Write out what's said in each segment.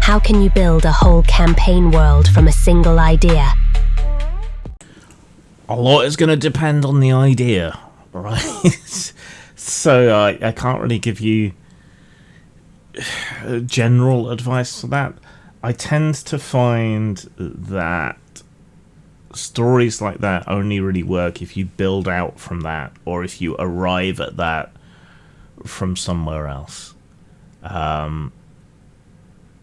How can you build a whole campaign world from a single idea? A lot is going to depend on the idea, right? So I can't really give you general advice for that. I tend to find that stories like that only really work if you build out from that, or if you arrive at that from somewhere else.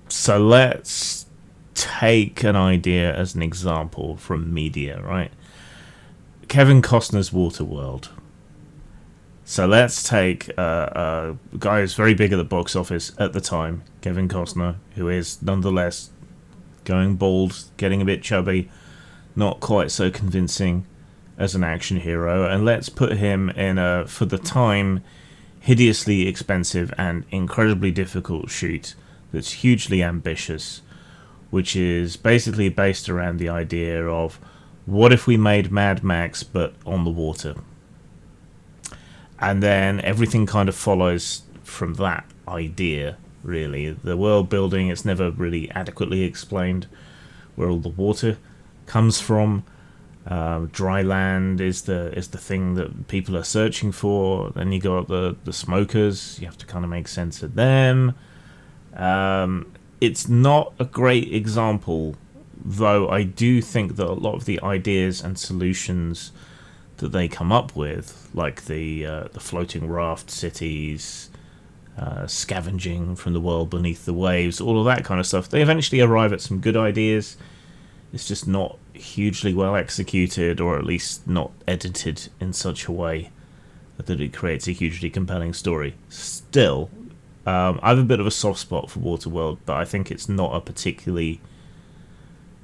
So let's take an idea as an example from media, right? Kevin Costner's Waterworld. So let's take a guy who's very big at the box office at the time, Kevin Costner, who is nonetheless going bald, getting a bit chubby, not quite so convincing as an action hero, and let's put him in a, for the time, hideously expensive and incredibly difficult shoot that's hugely ambitious, which is basically based around the idea of, what if we made Mad Max but on the water? And then everything kind of follows from that idea, really. The world building, it's never really adequately explained where all the water comes from. Dry land is the thing that people are searching for. Then you got the smokers. You have to kind of make sense of them. It's not a great example, though I do think that a lot of the ideas and solutions that they come up with, like the floating raft cities, scavenging from the world beneath the waves, all of that kind of stuff, they eventually arrive at some good ideas. It's just not hugely well executed, or at least not edited in such a way that it creates a hugely compelling story. Still, I have a bit of a soft spot for Waterworld, but I think it's not a particularly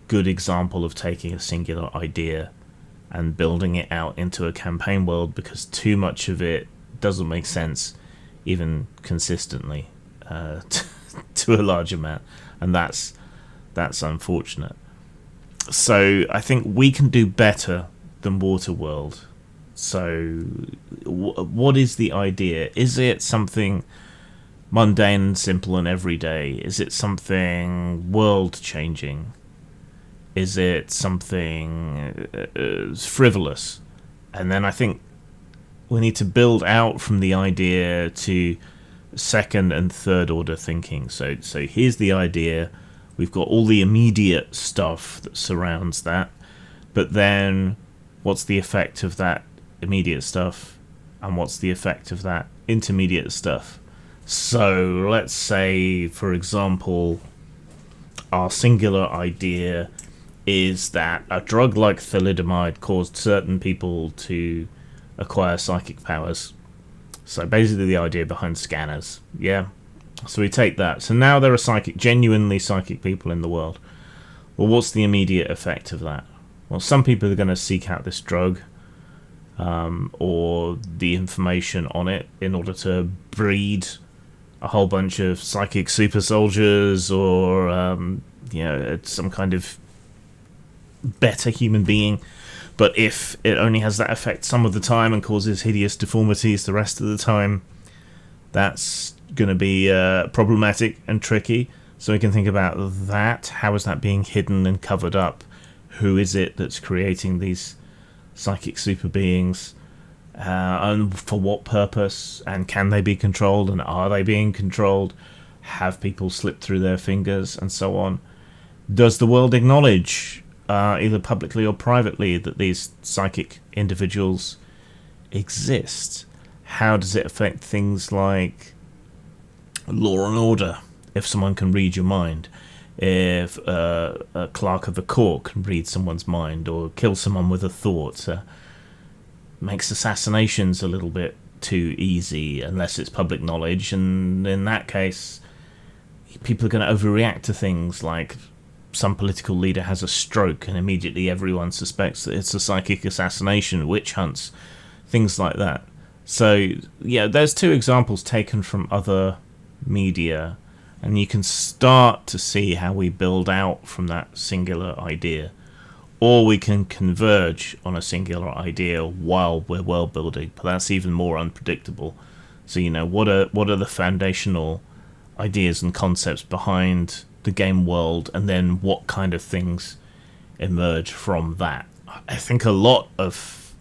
good example of taking a singular idea and building it out into a campaign world, because too much of it doesn't make sense, even consistently, to a large amount, and that's unfortunate. So I think we can do better than Waterworld. So what is the idea? Is it something mundane and simple and everyday? Is it something world-changing? Is it something frivolous? And then I think we need to build out from the idea to second and third order thinking. So here's the idea. We've got all the immediate stuff that surrounds that. But then what's the effect of that immediate stuff? And what's the effect of that intermediate stuff? So let's say, for example, our singular idea is that a drug like thalidomide caused certain people to acquire psychic powers. So basically the idea behind scanners, yeah? So we take that. So now there are genuinely psychic people in the world. Well, what's the immediate effect of that? Well, some people are going to seek out this drug, or the information on it, in order to breed a whole bunch of psychic super soldiers, or some kind of better human being. But if it only has that effect some of the time and causes hideous deformities the rest of the time, that's going to be problematic and tricky. So we can think about that. How is that being hidden and covered up? Who is it that's creating these psychic super beings? And for what purpose? And can they be controlled? And are they being controlled? Have people slipped through their fingers? And so on. Does the world acknowledge, either publicly or privately, that these psychic individuals exist? How does it affect things like law and order? If someone can read your mind, if a clerk of the court can read someone's mind or kill someone with a thought, makes assassinations a little bit too easy unless it's public knowledge, and in that case people are going to overreact to things like some political leader has a stroke and immediately everyone suspects that it's a psychic assassination, witch hunts, things like that. So yeah, there's two examples taken from other media, and you can start to see how we build out from that singular idea, or we can converge on a singular idea while we're world building, but that's even more unpredictable. So what are the foundational ideas and concepts behind the game world, and then what kind of things emerge from that. I think a lot of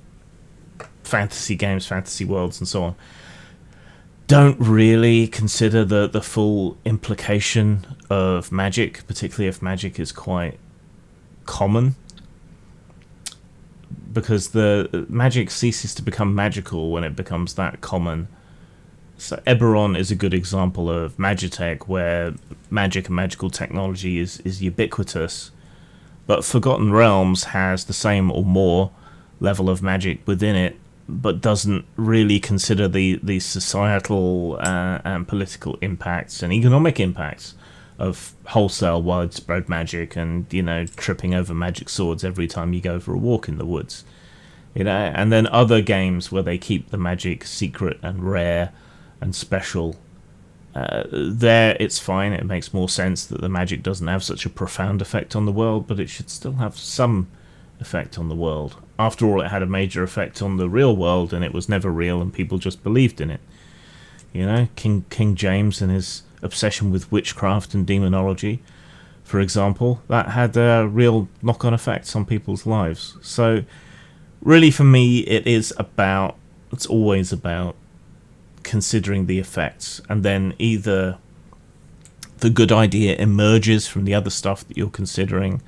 fantasy games, fantasy worlds, and so on don't really consider the full implication of magic, particularly if magic is quite common, because the magic ceases to become magical when it becomes that common. So Eberron is a good example of Magitech, where magic and magical technology is ubiquitous, but Forgotten Realms has the same or more level of magic within it, but doesn't really consider the societal and political impacts and economic impacts of wholesale widespread magic, and, you know, tripping over magic swords every time you go for a walk in the woods. You know, and then other games where they keep the magic secret and rare and special. There it's fine, it makes more sense that the magic doesn't have such a profound effect on the world, but it should still have some effect on the world. After all, it had a major effect on the real world, and it was never real, and people just believed in it. You know, King James and his obsession with witchcraft and demonology, for example, that had real knock-on effects on people's lives. So, really, for me, it's always about considering the effects, and then either the good idea emerges from the other stuff that you're considering,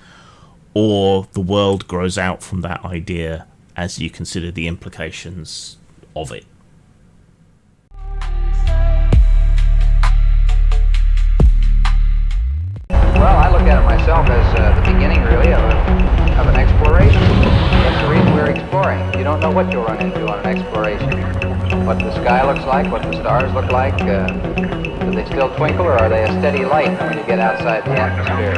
or the world grows out from that idea as you consider the implications of it. Well, I look at it myself as the beginning, really, of an exploration. That's the reason we're exploring. You don't know what you'll run into on an exploration. What the sky looks like, what the stars look like. Do they still twinkle, or are they a steady light when you get outside the atmosphere?